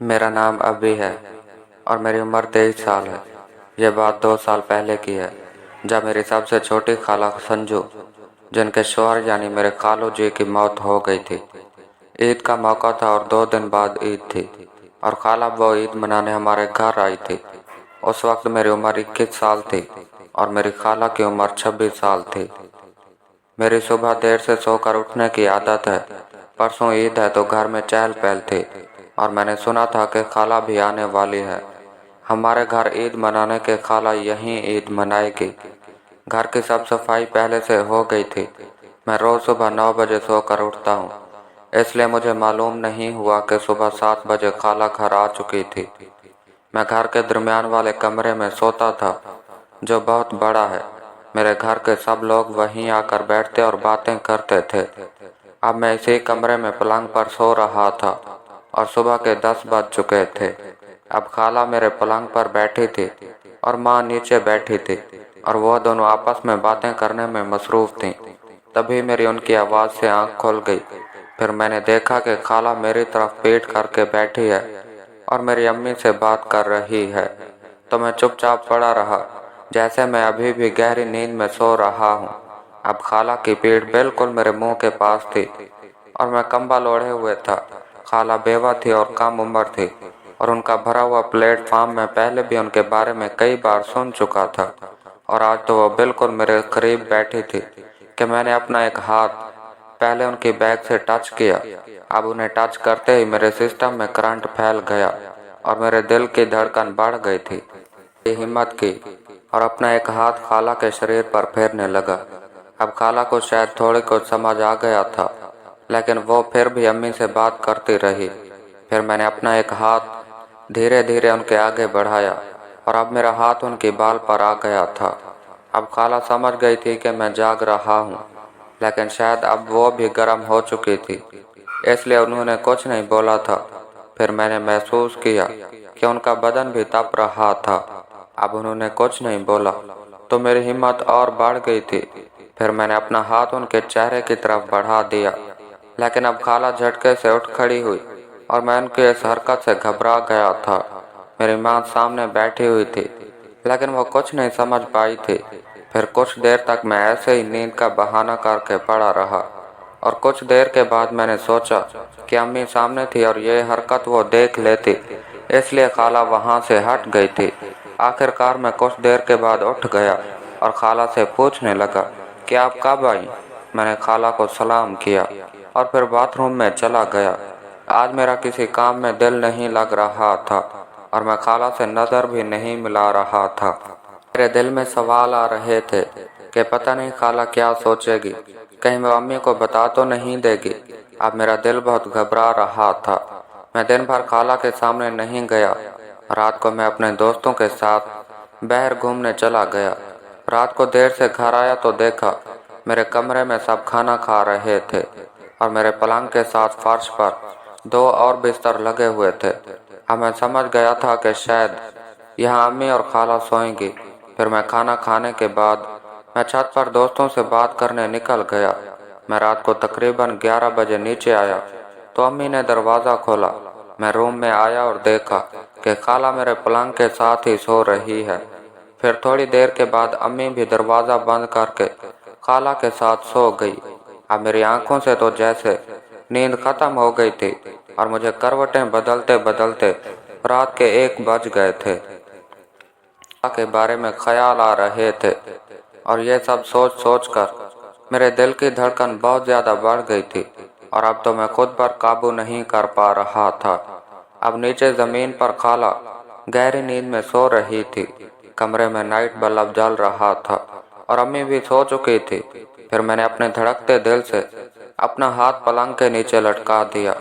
मेरा नाम अभी है और मेरी उम्र 23 साल है। यह बात 2 साल पहले की है, जब मेरी सबसे छोटी खाला संजू, जिनके शौहर यानी मेरे खालू जी की मौत हो गई थी। ईद का मौका था और 2 दिन बाद ईद थी और खाला वो ईद मनाने हमारे घर आई थी। उस वक्त मेरी उम्र 21 साल थी और मेरी खाला की उम्र 26 साल थी। मेरी सुबह देर से सोकर उठने की आदत है। परसों ईद है तो घर में चहल पहल थी और मैंने सुना था कि खाला भी आने वाली है। हमारे घर ईद मनाने के खाला यहीं ईद मनाएगी। घर की सब सफाई पहले से हो गई थी। मैं रोज सुबह 9 बजे सोकर उठता हूँ, इसलिए मुझे मालूम नहीं हुआ कि सुबह 7 बजे खाला घर आ चुकी थी। मैं घर के दरमियान वाले कमरे में सोता था, जो बहुत बड़ा है। मेरे घर के सब लोग वहीं आकर बैठते और बातें करते थे। अब मैं इसी कमरे में पलंग पर सो रहा था और सुबह के 10 बज चुके थे। अब खाला मेरे पलंग पर बैठी थी और माँ नीचे बैठी थी और वह दोनों आपस में बातें करने में मसरूफ थीं। तभी मेरी उनकी आवाज़ से आंख खुल गई। फिर मैंने देखा कि खाला मेरी तरफ पीठ करके बैठी है और मेरी अम्मी से बात कर रही है। तो मैं चुपचाप पड़ा रहा, जैसे मैं अभी भी गहरी नींद में सो रहा हूँ। अब खाला की पीठ बिल्कुल मेरे मुंह के पास थी और मैं कंबल ओढ़े हुए था। खाला बेवा थी और कम उम्र थी और उनका भरा हुआ प्लेटफॉर्म में पहले भी उनके बारे में कई बार सुन चुका था। और आज तो वो बिल्कुल मेरे करीब बैठी थी कि मैंने अपना एक हाथ पहले उनकी बैग से टच किया। अब उन्हें टच करते ही मेरे सिस्टम में करंट फैल गया और मेरे दिल की धड़कन बढ़ गई थी। हिम्मत की और अपना एक हाथ खाला के शरीर पर फेरने लगा। अब खाला को शायद थोड़ी कुछ समझ आ गया था, लेकिन वो फिर भी अम्मी से बात करती रही। फिर मैंने अपना एक हाथ धीरे धीरे उनके आगे बढ़ाया और अब मेरा हाथ उनकी बाल पर आ गया था। अब खाला समझ गई थी कि मैं जाग रहा हूँ, लेकिन शायद अब वो भी गर्म हो चुकी थी, इसलिए उन्होंने कुछ नहीं बोला था। फिर मैंने महसूस किया कि उनका बदन भी तप रहा था। अब उन्होंने कुछ नहीं बोला तो मेरी हिम्मत और बढ़ गई थी। फिर मैंने अपना हाथ उनके चेहरे की तरफ बढ़ा दिया, लेकिन अब खाला झटके से उठ खड़ी हुई और मैं उनकी इस हरकत से घबरा गया था। मेरी माँ सामने बैठी हुई थी, लेकिन वो कुछ नहीं समझ पाई थी। फिर कुछ देर तक मैं ऐसे ही नींद का बहाना करके पड़ा रहा और कुछ देर के बाद मैंने सोचा कि अम्मी सामने थी और ये हरकत वो देख लेती, इसलिए खाला वहाँ से हट गई थी। आखिरकार मैं कुछ देर के बाद उठ गया और खाला से पूछने लगा कि आप कब आई। मैंने खाला को सलाम किया और फिर बाथरूम में चला गया। आज मेरा किसी काम में दिल नहीं लग रहा था और मैं खाला से नज़र भी नहीं मिला रहा था। मेरे दिल में सवाल आ रहे थे कि पता नहीं खाला क्या सोचेगी, कहीं वो अम्मी को बता तो नहीं देगी। अब मेरा दिल बहुत घबरा रहा था। मैं दिन भर खाला के सामने नहीं गया। रात को मैं अपने दोस्तों के साथ बाहर घूमने चला गया। रात को देर से घर आया तो देखा मेरे कमरे में सब खाना खा रहे थे और मेरे पलंग के साथ फर्श पर 2 और बिस्तर लगे हुए थे। अब मैं समझ गया था कि शायद यहाँ अम्मी और खाला सोएंगी। फिर मैं खाना खाने के बाद मैं छत पर दोस्तों से बात करने निकल गया। मैं रात को तकरीबन 11 बजे नीचे आया तो अम्मी ने दरवाज़ा खोला। मैं रूम में आया और देखा कि खाला मेरे पलंग के साथ ही सो रही है। फिर थोड़ी देर के बाद अम्मी भी दरवाज़ा बंद करके खाला के साथ सो गई। अब मेरी आंखों से तो जैसे नींद खत्म हो गई थी और मुझे करवटें बदलते बदलते रात के 1 बज गए थे के बारे में ख्याल आ रहे थे और ये सब सोच सोच कर मेरे दिल की धड़कन बहुत ज्यादा बढ़ गई थी और अब तो मैं खुद पर काबू नहीं कर पा रहा था। अब नीचे जमीन पर खाला गहरी नींद में सो रही थी। कमरे में नाइट बल्ब जल रहा था और अम्मी भी सो चुकी थी। फिर मैंने अपने धड़कते दिल से अपना हाथ पलंग के नीचे लटका दिया।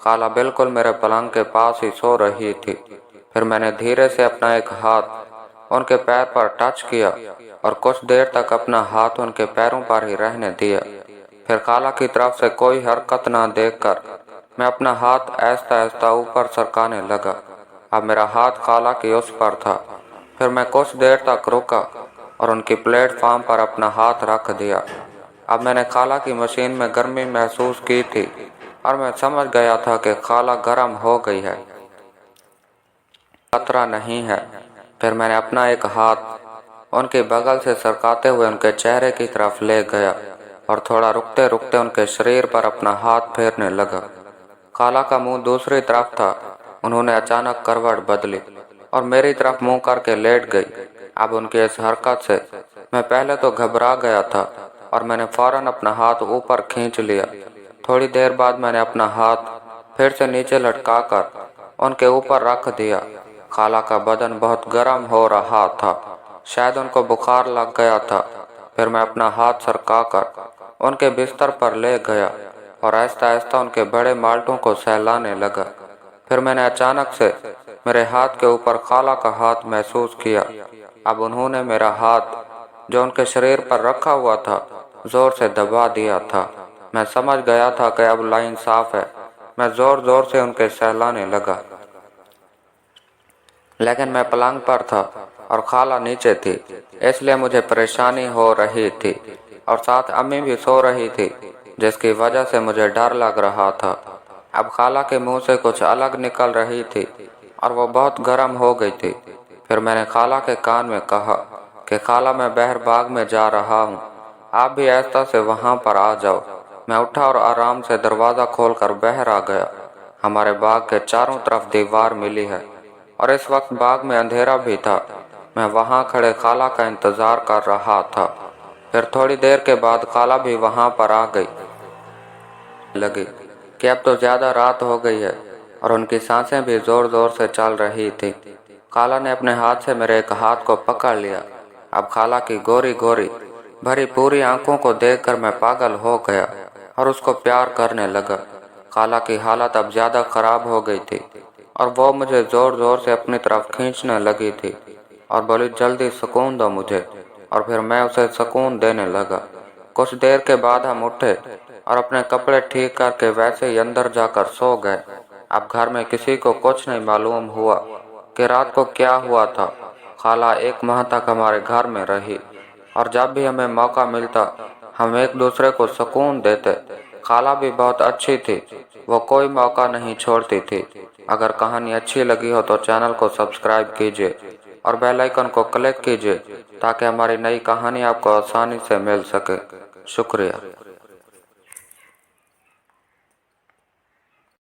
खाला बिल्कुल मेरे पलंग के पास ही सो रही थी। फिर मैंने धीरे से अपना एक हाथ उनके पैर पर टच किया और कुछ देर तक अपना हाथ उनके पैरों पर ही रहने दिया। फिर खाला की तरफ से कोई हरकत ना देखकर मैं अपना हाथ आहिस्ता आहिस्ता ऊपर सरकाने लगा। अब मेरा हाथ खाला की उस पर था। फिर मैं कुछ देर तक रुका और उनकी प्लेटफॉर्म पर अपना हाथ रख दिया। अब मैंने खाला की मशीन में गर्मी महसूस की थी और मैं समझ गया था कि खाला गर्म हो गई है। खतरा नहीं है। फिर मैंने अपना एक हाथ उनके बगल से सरकाते हुए उनके चेहरे की तरफ ले गया और थोड़ा रुकते रुकते उनके शरीर पर अपना हाथ फेरने लगा। खाला का मुंह दूसरी तरफ था। उन्होंने अचानक करवट बदली और मेरी तरफ मुंह करके लेट गई। अब उनकी इस हरकत से मैं पहले तो घबरा गया था और मैंने फौरन अपना हाथ ऊपर खींच लिया। थोड़ी देर बाद मैंने अपना हाथ फिर से नीचे लटकाकर उनके ऊपर रख दिया। खाला का बदन बहुत गर्म हो रहा था, शायद उनको बुखार लग गया था। फिर मैं अपना हाथ सरकाकर उनके बिस्तर पर ले गया और आहिस्ता आहिस्ता उनके बड़े माल्टों को सहलाने लगा। फिर मैंने अचानक से मेरे हाथ के ऊपर खाला का हाथ महसूस किया। अब उन्होंने मेरा हाथ जो उनके शरीर पर रखा हुआ था जोर से दबा दिया था। मैं समझ गया था कि अब लाइन साफ है। मैं जोर जोर से उनके सहलाने लगा, लेकिन मैं पलंग पर था और खाला नीचे थी, इसलिए मुझे परेशानी हो रही थी और साथ अम्मी भी सो रही थी, जिसकी वजह से मुझे डर लग रहा था। अब खाला के मुंह से कुछ अलग निकल रही थी और वो बहुत गर्म हो गई थी। फिर मैंने खाला के कान में कहा कि खाला, मैं बहर बाग में जा रहा हूँ, आप भी आहिस्ता से वहाँ पर आ जाओ। मैं उठा और आराम से दरवाज़ा खोलकर बाहर आ गया। हमारे बाग के चारों तरफ दीवार मिली है और इस वक्त बाग में अंधेरा भी था। मैं वहाँ खड़े खाला का इंतजार कर रहा था। फिर थोड़ी देर के बाद खाला भी वहाँ पर आ गई लगी कि अब तो ज्यादा रात हो गई है और उनकी सांसें भी जोर जोर से चल रही थी। खाला ने अपने हाथ से मेरे एक हाथ को पकड़ लिया। अब खाला की गोरी गोरी भरी पूरी आंखों को देखकर मैं पागल हो गया और उसको प्यार करने लगा। खाला की हालत अब ज्यादा खराब हो गई थी और वो मुझे जोर जोर से अपनी तरफ खींचने लगी थी और बोली, जल्दी सुकून दो मुझे। और फिर मैं उसे सुकून देने लगा। कुछ देर के बाद हम उठे और अपने कपड़े ठीक करके वैसे ही अंदर जाकर सो गए। अब घर में किसी को कुछ नहीं मालूम हुआ कि रात को क्या हुआ था। खाला एक माह तक हमारे घर में रही और जब भी हमें मौका मिलता हम एक दूसरे को सुकून देते। खाला भी बहुत अच्छी थी, वो कोई मौका नहीं छोड़ती थी। अगर कहानी अच्छी लगी हो तो चैनल को सब्सक्राइब कीजिए और बेल आइकन को क्लिक कीजिए ताकि हमारी नई कहानी आपको आसानी से मिल सके। शुक्रिया।